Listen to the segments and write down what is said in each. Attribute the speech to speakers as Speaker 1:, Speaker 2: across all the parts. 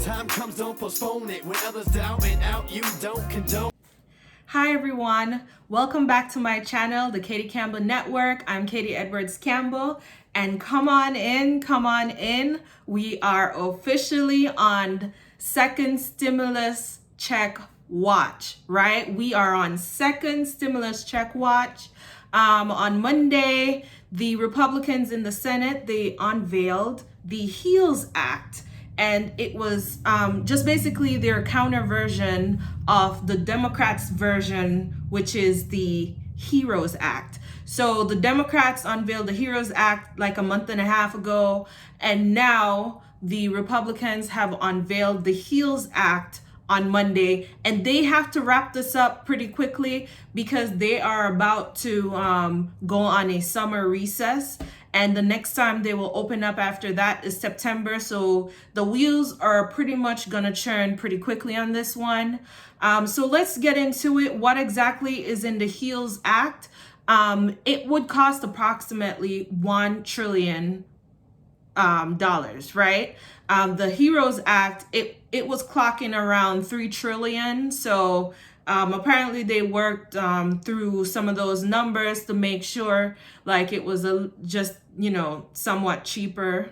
Speaker 1: time comes, don't postpone it. When others doubt it out, you don't condone.
Speaker 2: Hi everyone, welcome back to my channel, the Katie Campbell Network. I'm Katie Edwards Campbell, and come on in. We are officially on second stimulus check watch, right? We are on second stimulus check watch. On Monday, the Republicans in the Senate, they unveiled the HEALS Act. And it was just basically their counter version of the Democrats' version, which is the HEROES Act. So the Democrats unveiled the HEROES Act like a month and a half ago, and now the Republicans have unveiled the HEALS Act on Monday, and they have to wrap this up pretty quickly because they are about to go on a summer recess. And the next time they will open up after that is September. So the wheels are pretty much going to churn pretty quickly on this one. So let's get into it. What exactly is in the HEALS Act? It would cost approximately $1 trillion, right? The HEROES Act, it was clocking around 3 trillion. So apparently they worked through some of those numbers to make sure like it was just, somewhat cheaper,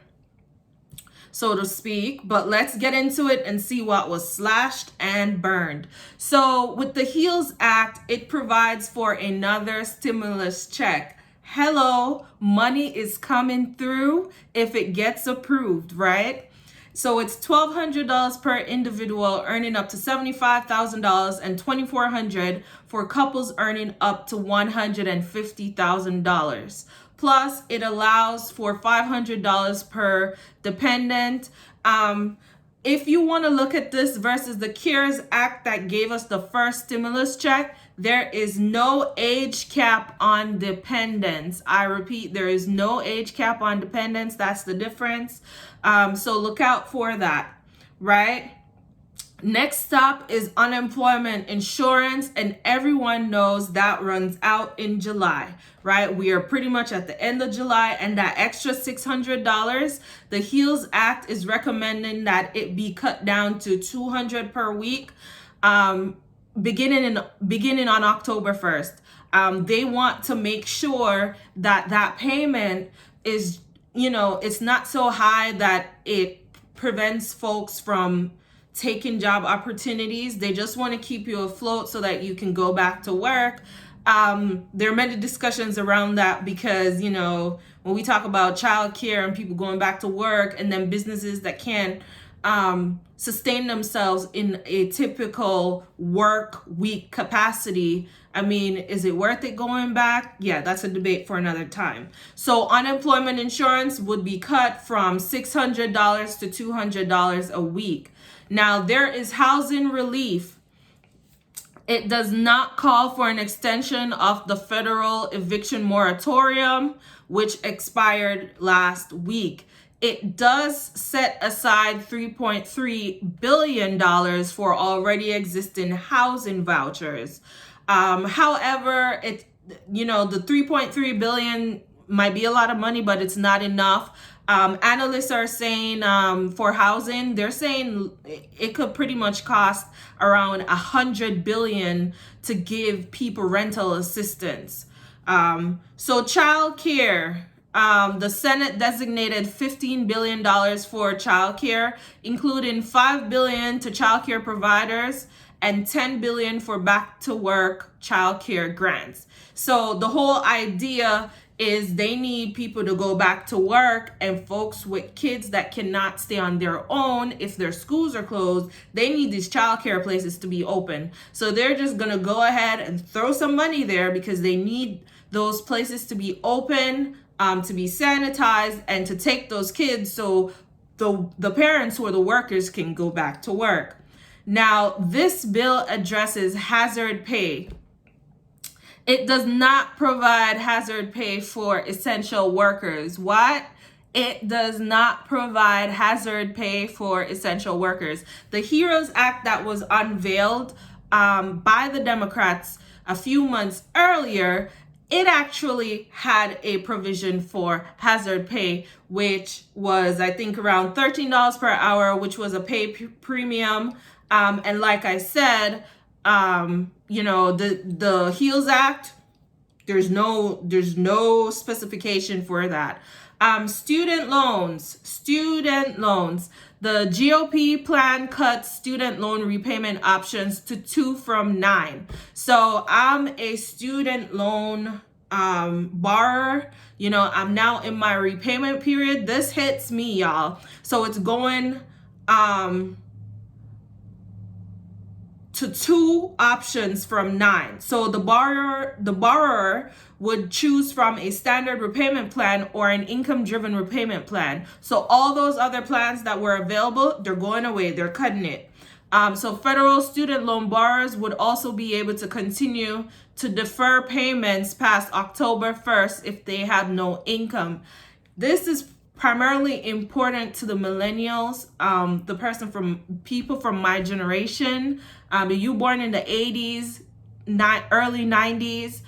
Speaker 2: so to speak. But let's get into it and see what was slashed and burned. So with the HEALS Act, it provides for another stimulus check. Hello, money is coming through if it gets approved, right? So it's $1,200 per individual earning up to $75,000 and $2,400 for couples earning up to $150,000. Plus, it allows for $500 per dependent. If you want to look at this versus the CARES Act that gave us the first stimulus check, there is no age cap on dependents. I repeat, there is no age cap on dependents. That's the difference. So look out for that, right? Next up is unemployment insurance, and everyone knows that runs out in July, right? We are pretty much at the end of July, and that extra $600, the HEALS Act is recommending that it be cut down to $200 per week, beginning on October 1st. They want to make sure that payment is, it's not so high that it prevents folks from taking job opportunities. They just want to keep you afloat so that you can go back to work. There are many discussions around that because, when we talk about childcare and people going back to work, and then businesses that can't sustain themselves in a typical work week capacity, is it worth it going back? Yeah, that's a debate for another time. So unemployment insurance would be cut from $600 to $200 a week. Now, there is housing relief. It does not call for an extension of the federal eviction moratorium, which expired last week. It does set aside $3.3 billion for already existing housing vouchers. However, the $3.3 billion might be a lot of money, but it's not enough. Analysts are saying for housing, they're saying it could pretty much cost around $100 billion to give people rental assistance. So child care, the Senate designated $15 billion for child care, including $5 billion to child care providers and $10 billion for back to work child care grants. So the whole idea is they need people to go back to work, and folks with kids that cannot stay on their own if their schools are closed, they need these childcare places to be open. So they're just gonna go ahead and throw some money there because they need those places to be open, to be sanitized, and to take those kids so the parents who are the workers can go back to work. Now, this bill addresses hazard pay. It does not provide hazard pay for essential workers. What? It does not provide hazard pay for essential workers. The HEROES Act that was unveiled by the Democrats a few months earlier it actually had a provision for hazard pay, which was, I think, around $13 per hour, which was a pay premium. And like I said, the HEALS Act, there's no specification for that. Student loans. The GOP plan cuts student loan repayment options to 2 from 9. So I'm a student loan borrower. I'm now in my repayment period. This hits me, y'all. So it's going to 2 options from 9. So the borrower would choose from a standard repayment plan or an income-driven repayment plan. So all those other plans that were available, they're going away. They're cutting it. So federal student loan borrowers would also be able to continue to defer payments past October 1st if they have no income. This is primarily important to the millennials, people from my generation. You born in the 80s, early 90s,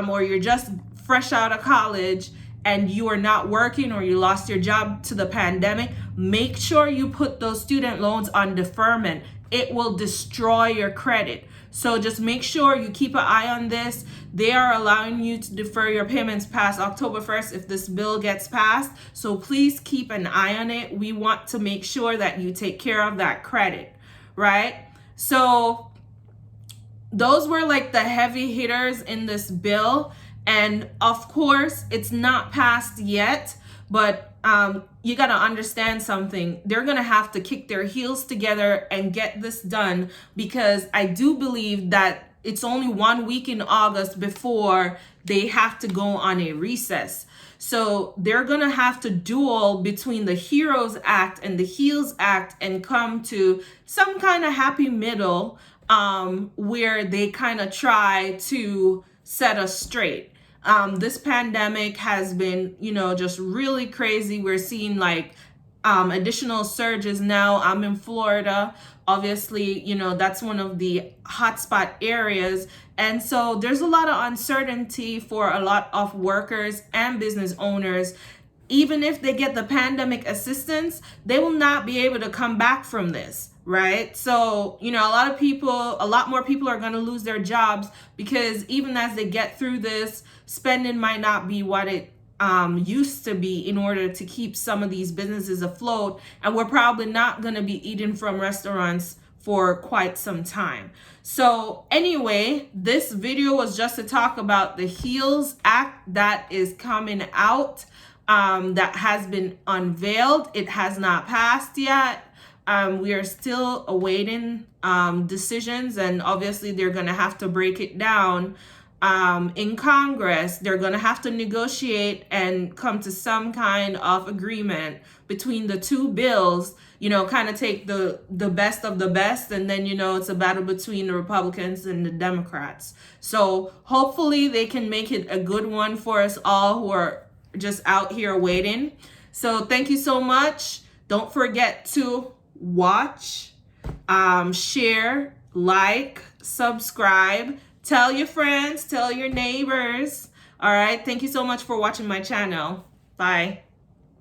Speaker 2: or you're just fresh out of college and you are not working or you lost your job to the pandemic, make sure you put those student loans on deferment. It will destroy your credit. So just make sure you keep an eye on this. They are allowing you to defer your payments past October 1st if this bill gets passed. So please keep an eye on it. We want to make sure that you take care of that credit, right? So those were like the heavy hitters in this bill. And of course, it's not passed yet, but you got to understand something. They're going to have to kick their heels together and get this done, because I do believe that it's only 1 week in August before they have to go on a recess. So they're going to have to duel between the HEROES Act and the HEALS Act and come to some kind of happy middle where they kind of try to set us straight. This pandemic has been, just really crazy. We're seeing like additional surges now. I'm in Florida. Obviously, that's one of the hotspot areas. And so there's a lot of uncertainty for a lot of workers and business owners. Even if they get the pandemic assistance, they will not be able to come back from this, right? So, a lot more people are going to lose their jobs, because even as they get through this, spending might not be what it used to be in order to keep some of these businesses afloat. And we're probably not going to be eating from restaurants for quite some time. So anyway, this video was just to talk about the HEALS Act that is coming out, that has been unveiled. It has not passed yet. We are still awaiting decisions, and obviously they're going to have to break it down in Congress. They're going to have to negotiate and come to some kind of agreement between the two bills, kind of take the best of the best, and then, it's a battle between the Republicans and the Democrats. So hopefully they can make it a good one for us all who are just out here waiting. So thank you so much. Don't forget to watch, share, like, subscribe, tell your friends, tell your neighbors. All right. Thank you so much for watching my channel. Bye.